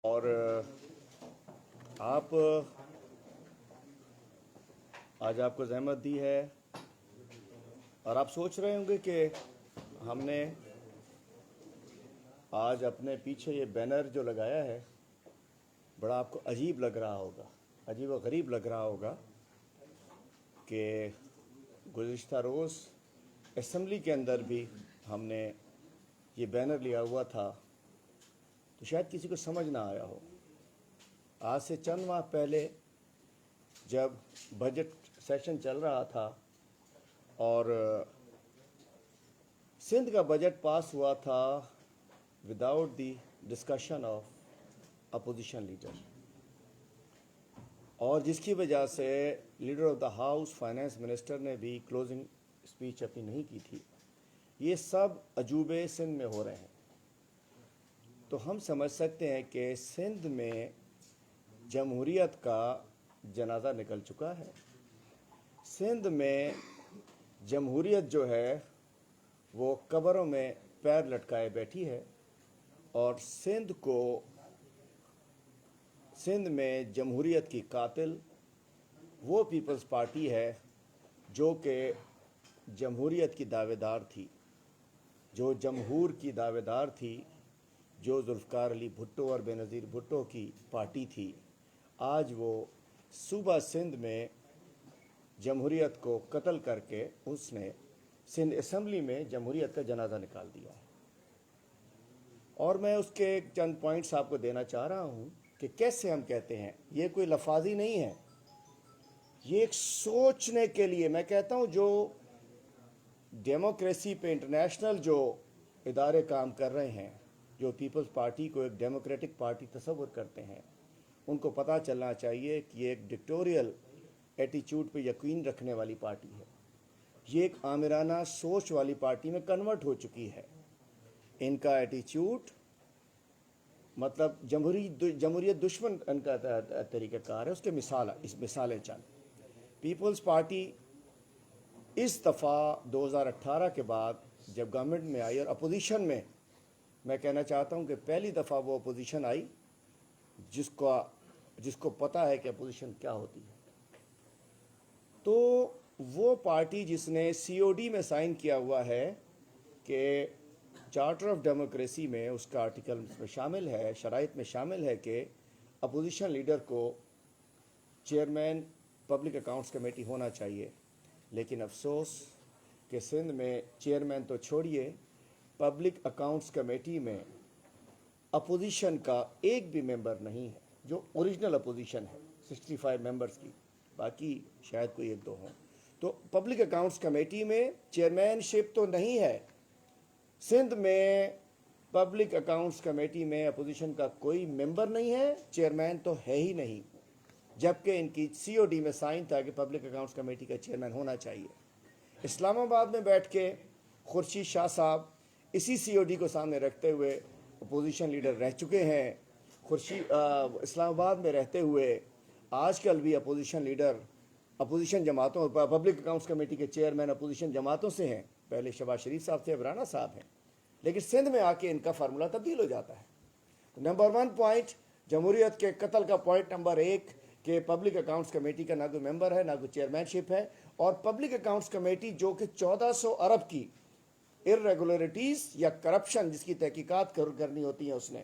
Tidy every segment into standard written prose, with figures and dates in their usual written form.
اور آپ آج آپ کو زحمت دی ہے اور آپ سوچ رہے ہوں گے کہ ہم نے آج اپنے پیچھے یہ بینر جو لگایا ہے بڑا آپ کو عجیب لگ رہا ہوگا، عجیب و غریب لگ رہا ہوگا کہ گزشتہ روز اسمبلی کے اندر بھی ہم نے یہ بینر لیا ہوا تھا، تو شاید کسی کو سمجھ نہ آیا ہو۔ آج سے چند ماہ پہلے جب بجٹ سیشن چل رہا تھا اور سندھ کا بجٹ پاس ہوا تھا without the discussion of opposition leader, اور جس کی وجہ سے leader of the house finance minister نے بھی کلوزنگ اسپیچ اپنی نہیں کی تھی۔ یہ سب عجوبے سندھ میں ہو رہے ہیں، تو ہم سمجھ سکتے ہیں کہ سندھ میں جمہوریت کا جنازہ نکل چکا ہے۔ سندھ میں جمہوریت جو ہے وہ قبروں میں پیر لٹکائے بیٹھی ہے، اور سندھ میں جمہوریت کی قاتل وہ پیپلز پارٹی ہے جو کہ جمہوریت کی دعوے دار تھی، جو جمہور کی دعوے دار تھی، جو ذوالفقار علی بھٹو اور بے نظیر بھٹو کی پارٹی تھی۔ آج وہ صوبہ سندھ میں جمہوریت کو قتل کر کے اس نے سندھ اسمبلی میں جمہوریت کا جنازہ نکال دیا ہے۔ اور میں اس کے چند پوائنٹس آپ کو دینا چاہ رہا ہوں کہ کیسے ہم کہتے ہیں، یہ کوئی لفاظی نہیں ہے، یہ ایک سوچنے کے لیے میں کہتا ہوں جو ڈیموکریسی پہ انٹرنیشنل جو ادارے کام کر رہے ہیں، جو پیپلز پارٹی کو ایک ڈیموکریٹک پارٹی تصور کرتے ہیں، ان کو پتہ چلنا چاہیے کہ یہ ایک ڈکٹوریل ایٹیچیوڈ پہ یقین رکھنے والی پارٹی ہے، یہ ایک آمرانہ سوچ والی پارٹی میں کنورٹ ہو چکی ہے۔ ان کا ایٹیچیوڈ مطلب جمہوریت دشمن ان کا طریقہ کار ہے۔ اس کے مثالیں چند پیپلز پارٹی اس دفعہ 2018 کے بعد جب گورنمنٹ میں آئی اور اپوزیشن میں کہنا چاہتا ہوں کہ پہلی دفعہ وہ اپوزیشن آئی جس کو پتہ ہے کہ اپوزیشن کیا ہوتی ہے، تو وہ پارٹی جس نے سی او ڈی میں سائن کیا ہوا ہے کہ چارٹر آف ڈیموکریسی میں اس کا آرٹیکل میں شامل ہے، شرائط میں شامل ہے کہ اپوزیشن لیڈر کو چیئرمین پبلک اکاؤنٹس کمیٹی ہونا چاہیے، لیکن افسوس کہ سندھ میں چیئرمین تو چھوڑیے، پبلک اکاؤنٹس کمیٹی میں اپوزیشن کا ایک بھی ممبر نہیں ہے، جو اوریجنل اپوزیشن ہے 65 ممبرز کی، باقی شاید کوئی ایک دو ہوں۔ تو پبلک اکاؤنٹس کمیٹی میں چیئرمین شپ تو نہیں ہے۔ سندھ میں پبلک اکاؤنٹس کمیٹی میں اپوزیشن کا کوئی ممبر نہیں ہے، چیئرمین تو ہے ہی نہیں، جبکہ ان کی سی او ڈی میں سائن تھا کہ پبلک اکاؤنٹس کمیٹی کا چیئرمین ہونا چاہیے۔ اسلام آباد میں بیٹھ کے خورشید شاہ صاحب اسی سی او ڈی کو سامنے رکھتے ہوئے اپوزیشن لیڈر رہ چکے ہیں۔ اسلام آباد میں رہتے ہوئے آج کل بھی اپوزیشن لیڈر اپوزیشن جماعتوں پبلک اکاؤنٹس کمیٹی کے چیئرمین اپوزیشن جماعتوں سے ہیں، پہلے شہباز شریف صاحب تھے، اب رانا صاحب ہیں، لیکن سندھ میں آ کے ان کا فارمولہ تبدیل ہو جاتا ہے۔ نمبر 1 پوائنٹ جمہوریت کے قتل کا پوائنٹ نمبر 1 کہ پبلک اکاؤنٹس کمیٹی کا نہ کوئی ممبر ہے، نہ کوئی چیئرمین شپ ہے، اور پبلک اکاؤنٹس کمیٹی جو کہ 1400 ارب کی ارریگولرٹیز یا کرپشن جس کی تحقیقات کرنی ہوتی ہیں، اس نے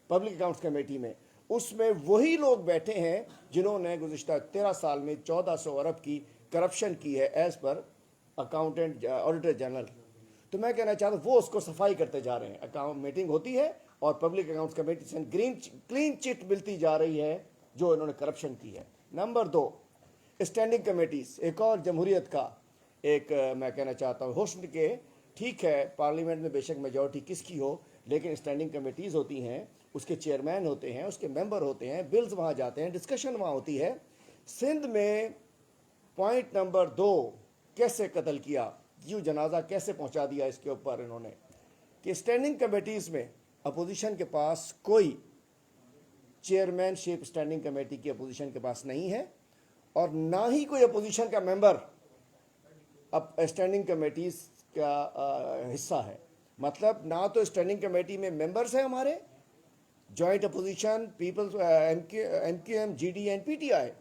پبلک اکاؤنٹس کمیٹی میں اس میں وہی لوگ بیٹھے ہیں جنہوں نے گزشتہ 13 سال میں 1400 ارب کی کرپشن کی ہے as per accountant auditor general. تو میں کہنا چاہتا ہوں وہ اس کو صفائی کرتے جا رہے ہیں، اکاؤنٹ میٹنگ ہوتی ہے اور پبلک اکاؤنٹس کمیٹی سے کلین چٹ ملتی جا رہی ہے جو انہوں نے کرپشن کی ہے۔ نمبر 2 اسٹینڈنگ کمیٹیز، ایک اور جمہوریت کا ایک میں کہنا چاہتا ہوں حسن کے، ٹھیک ہے پارلیمنٹ میں بے شک میجورٹی کس کی ہو، لیکن اسٹینڈنگ کمیٹیز ہوتی ہیں، اس کے چیئرمین ہوتے ہیں، اس کے ممبر ہوتے ہیں، بلز وہاں جاتے ہیں، ڈسکشن وہاں ہوتی ہے۔ سندھ میں پوائنٹ نمبر 2 کیسے قتل کیا، یوں جنازہ کیسے پہنچا دیا اس کے اوپر انہوں نے کہ اسٹینڈنگ کمیٹیز میں اپوزیشن کے پاس کوئی چیئرمین شپ اسٹینڈنگ کمیٹی کی اپوزیشن کے پاس نہیں ہے، اور نہ ہی کوئی اپوزیشن کا ممبر اب اسٹینڈنگ کمیٹیز کا حصہ ہے۔ مطلب نہ تو اسٹینڈنگ کمیٹی میں ممبرز ہیں ہمارے joint opposition Peoples M Q M G D and P T I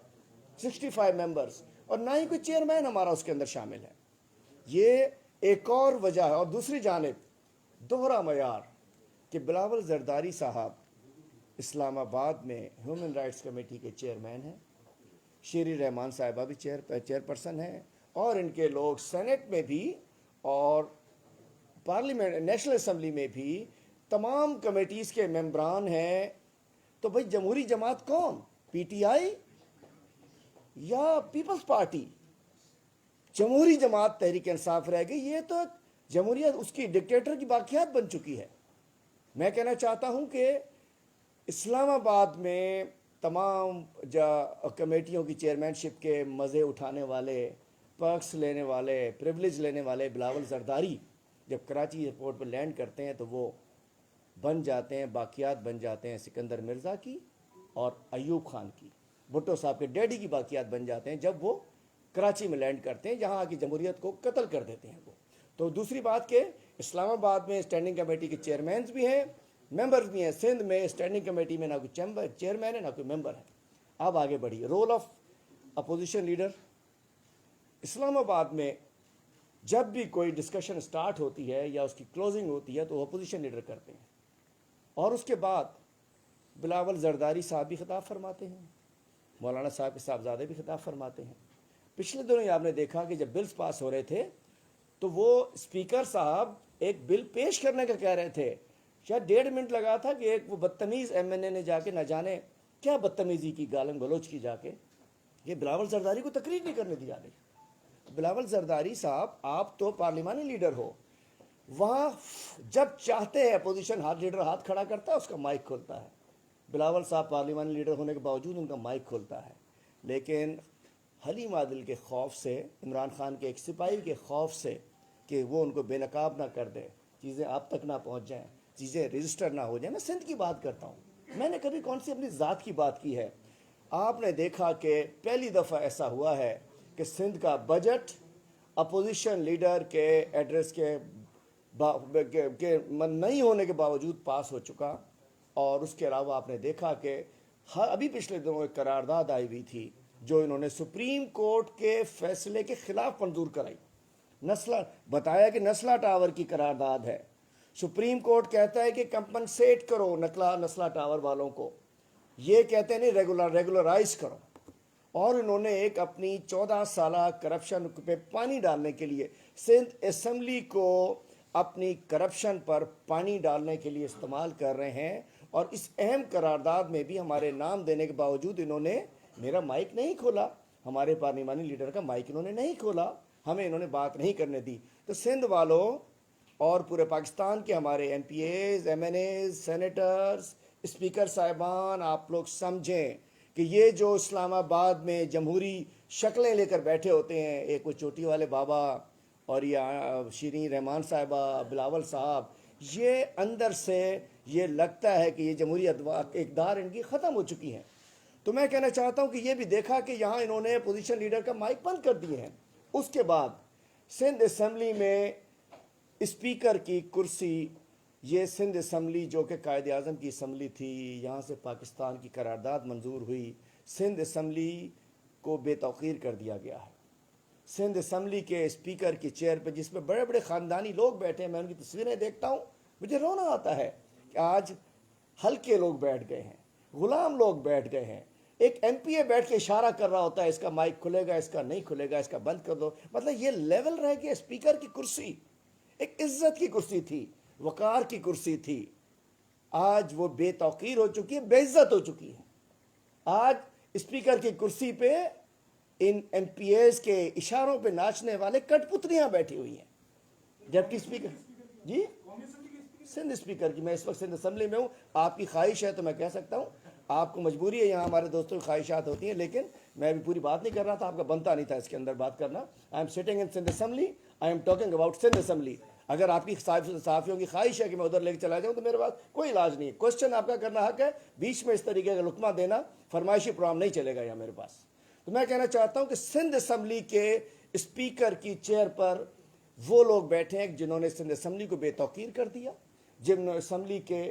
65 members, اور نہ ہی کوئی چیئرمین ہمارا اس کے اندر شامل ہے. یہ ایک اور وجہ ہے. اور دوسری جانب دوہرا معیار کہ بلاول زرداری صاحب اسلام آباد میں ہیومن رائٹس کمیٹی کے چیئرمین ہیں، شیری رحمان صاحبہ بھی چیئر پرسن ہیں، اور ان کے لوگ سینٹ میں بھی اور پارلیمنٹ نیشنل اسمبلی میں بھی تمام کمیٹیز کے ممبران ہیں. تو بھائی جمہوری جماعت کون؟ پی ٹی آئی یا پیپلز پارٹی؟ جمہوری جماعت تحریک انصاف رہ گئی. یہ تو جمہوریت اس کی ڈکٹیٹر کی باقیات بن چکی ہے. میں کہنا چاہتا ہوں کہ اسلام آباد میں تمام کمیٹیوں کی چیئرمین شپ کے مزے اٹھانے والے، پرکس لینے والے، پریولیج لینے والے بلاول زرداری جب کراچی ایئرپورٹ پر لینڈ کرتے ہیں تو وہ بن جاتے ہیں، باقیات بن جاتے ہیں سکندر مرزا کی اور ایوب خان کی، بھٹو صاحب کے ڈیڈی کی باقیات بن جاتے ہیں جب وہ کراچی میں لینڈ کرتے ہیں، جہاں کی جمہوریت کو قتل کر دیتے ہیں وہ. تو دوسری بات کہ اسلام آباد میں اسٹینڈنگ کمیٹی کے چیئرمینز بھی ہیں، ممبرز بھی ہیں. سندھ میں اسٹینڈنگ کمیٹی میں نہ کوئی چیئرمین ہے نہ کوئی ممبر ہے. اب آگے بڑھیے. Role of opposition leader. Islamabad میں جب بھی کوئی ڈسکشن سٹارٹ ہوتی ہے یا اس کی کلوزنگ ہوتی ہے تو وہ اپوزیشن لیڈر کرتے ہیں، اور اس کے بعد بلاول زرداری صاحب بھی خطاب فرماتے ہیں، مولانا صاحب کے صاحبزادے بھی خطاب فرماتے ہیں. پچھلے دنوں آپ نے دیکھا کہ جب بلز پاس ہو رہے تھے تو وہ اسپیکر صاحب ایک بل پیش کرنے کا کہہ رہے تھے، شاید 1.5 منٹ لگا تھا کہ ایک وہ بدتمیز ایم این اے نے جا کے نہ جانے کیا بدتمیزی کی، گالن گلوچ کی جا کے. یہ بلاول زرداری کو تقریر نہیں کرنے دی جا رہی. بلاول زرداری صاحب آپ تو پارلیمانی لیڈر ہو، وہاں جب چاہتے ہیں اپوزیشن لیڈر ہاتھ کھڑا کرتا ہے اس کا مائک کھولتا ہے. بلاول صاحب پارلیمانی لیڈر ہونے کے باوجود ان کا مائک کھولتا ہے، لیکن حلیم عادل کے خوف سے، عمران خان کے ایک سپاہی کے خوف سے کہ وہ ان کو بے نقاب نہ کر دے، چیزیں آپ تک نہ پہنچ جائیں، چیزیں رجسٹر نہ ہو جائیں. میں سندھ کی بات کرتا ہوں، میں نے کبھی کون سی اپنی ذات کی بات کی ہے؟ آپ نے دیکھا کہ پہلی دفعہ ایسا ہوا ہے کہ سندھ کا بجٹ اپوزیشن لیڈر کے ایڈریس کے نہیں ہونے کے باوجود پاس ہو چکا. اور اس کے علاوہ آپ نے دیکھا کہ ابھی پچھلے دنوں ایک قرارداد آئی ہوئی تھی جو انہوں نے سپریم کورٹ کے فیصلے کے خلاف منظور کرائی. بتایا کہ نسلا ٹاور کی قرارداد ہے، سپریم کورٹ کہتا ہے کہ کمپنسیٹ کرو نسلا ٹاور والوں کو، یہ کہتے ہیں نہیں ریگولرائز کرو. اور انہوں نے ایک اپنی 14 سالہ کرپشن پہ پانی ڈالنے کے لیے سندھ اسمبلی کو اپنی کرپشن پر پانی ڈالنے کے لیے استعمال کر رہے ہیں. اور اس اہم قرارداد میں بھی ہمارے نام دینے کے باوجود انہوں نے میرا مائک نہیں کھولا، ہمارے پارلیمانی لیڈر کا مائک انہوں نے نہیں کھولا، ہمیں انہوں نے بات نہیں کرنے دی. تو سندھ والوں اور پورے پاکستان کے ہمارے M P As, M N As, senators, speaker صاحبان، آپ لوگ سمجھیں کہ یہ جو اسلام آباد میں جمہوری شکلیں لے کر بیٹھے ہوتے ہیں، ایک وہ چوٹی والے بابا اور یہ شیریں رحمان صاحبہ، بلاول صاحب، یہ اندر سے یہ لگتا ہے کہ یہ جمہوری اقدار ان کی ختم ہو چکی ہیں. تو میں کہنا چاہتا ہوں کہ یہ بھی دیکھا کہ یہاں انہوں نے اپوزیشن لیڈر کا مائک بند کر دیے ہیں. اس کے بعد سندھ اسمبلی میں اسپیکر کی کرسی، یہ سندھ اسمبلی جو کہ قائد اعظم کی اسمبلی تھی، یہاں سے پاکستان کی قرارداد منظور ہوئی، سندھ اسمبلی کو بے توقیر کر دیا گیا ہے. سندھ اسمبلی کے اسپیکر کی چیئر پہ جس میں بڑے بڑے خاندانی لوگ بیٹھے ہیں، میں ان کی تصویریں دیکھتا ہوں مجھے رونا آتا ہے کہ آج ہلکے لوگ بیٹھ گئے ہیں، غلام لوگ بیٹھ گئے ہیں. ایک ایم پی اے بیٹھ کے اشارہ کر رہا ہوتا ہے اس کا مائک کھلے گا، اس کا نہیں کھلے گا، اس کا بند کر دو. مطلب یہ لیول رہ گیا. اسپیکر کی کرسی ایک عزت کی کرسی تھی، وقار کی کرسی تھی، آج وہ بے توقیر ہو چکی ہے، بے عزت ہو چکی ہے. آج اسپیکر کی کرسی پہ ان ایم پی ایز کے اشاروں پہ ناچنے والے کٹ پتلیاں بیٹھی ہوئی ہیں، جبکہ اسپیکر جی سندھ اسپیکر کی، میں اس وقت سندھ اسمبلی میں ہوں. آپ کی خواہش ہے تو میں کہہ سکتا ہوں، آپ کو مجبوری ہے، یہاں ہمارے دوستوں کی خواہشات ہوتی ہیں، لیکن میں بھی پوری بات نہیں کر رہا تھا، آپ کا بنتا نہیں تھا اس کے اندر بات کرنا. I am sitting in Sindh assembly, I am talking about Sindh assembly. اگر آپ کی صحافیوں کی خواہش ہے کہ میں ادھر لے کے چلا جاؤں تو میرے پاس کوئی علاج نہیں ہے. کوشچن آپ کا کرنا حق ہے، بیچ میں اس طریقے کا لقمہ دینا فرمائشی پروگرام نہیں چلے گا یہاں میرے پاس. تو میں کہنا چاہتا ہوں کہ سندھ اسمبلی کے اسپیکر کی چیئر پر وہ لوگ بیٹھے ہیں جنہوں نے سندھ اسمبلی کو بے توقیر کر دیا، جنہوں نے اسمبلی کے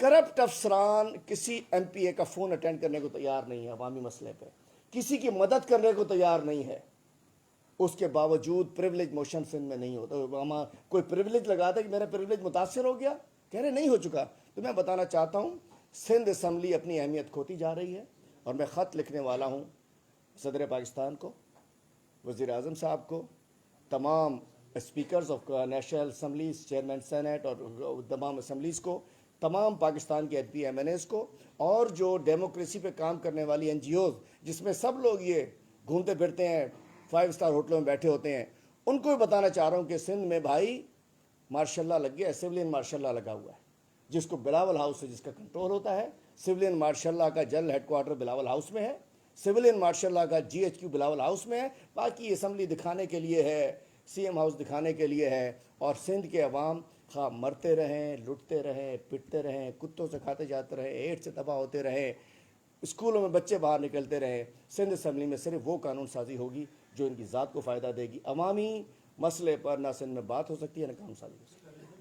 کرپٹ افسران کسی ایم پی اے کا فون اٹینڈ کرنے کو تیار نہیں ہے عوامی مسئلے پہ، کسی کی مدد کرنے کو تیار نہیں ہے، اس کے باوجود پریولیج موشن سندھ میں نہیں ہوتا. کوئی پریولیج لگاتا ہے کہ میرا پریولیج متاثر ہو گیا، کہہ رہے نہیں ہو چکا. تو میں بتانا چاہتا ہوں سندھ اسمبلی اپنی اہمیت کھوتی جا رہی ہے، اور میں خط لکھنے والا ہوں صدر پاکستان کو، وزیر اعظم صاحب کو، تمام speakers of national assemblies, chairman senate اور تمام اسمبلیز کو، تمام پاکستان کے M P M N As کو، اور جو ڈیموکریسی پہ کام کرنے والی این جی اوز جس میں سب لوگ یہ گھومتے پھرتے ہیں، 5 اسٹار ہوٹلوں میں بیٹھے ہوتے ہیں، ان کو بھی بتانا چاہ رہا ہوں کہ سندھ میں بھائی مارشل لا لگ گیا، سویلین مارشل لا لگا ہوا ہے، جس کو بلاول ہاؤس سے جس کا کنٹرول ہوتا ہے. سویلین مارشل لا کا general head quarter Bilawal house میں ہے، سویلین مارشل لا کا G H Q Bilawal house میں ہے. باقی اسمبلی دکھانے کے لیے ہے، سی ایم ہاؤس دکھانے کے لیے ہے. اور سندھ کے عوام خواہ مرتے رہیں، لٹتے رہیں، پٹتے رہیں، کتوں سے کھاتے جاتے رہیں، ایڈ سے تباہ ہوتے رہیں، اسکولوں میں بچے باہر نکلتے رہیں، سندھ اسمبلی میں صرف وہ قانون سازی ہوگی جو ان کی ذات کو فائدہ دے گی. عوامی مسئلے پر نہ سندھ میں بات ہو سکتی ہے نہ قانون سازی ہو سکتی ہے.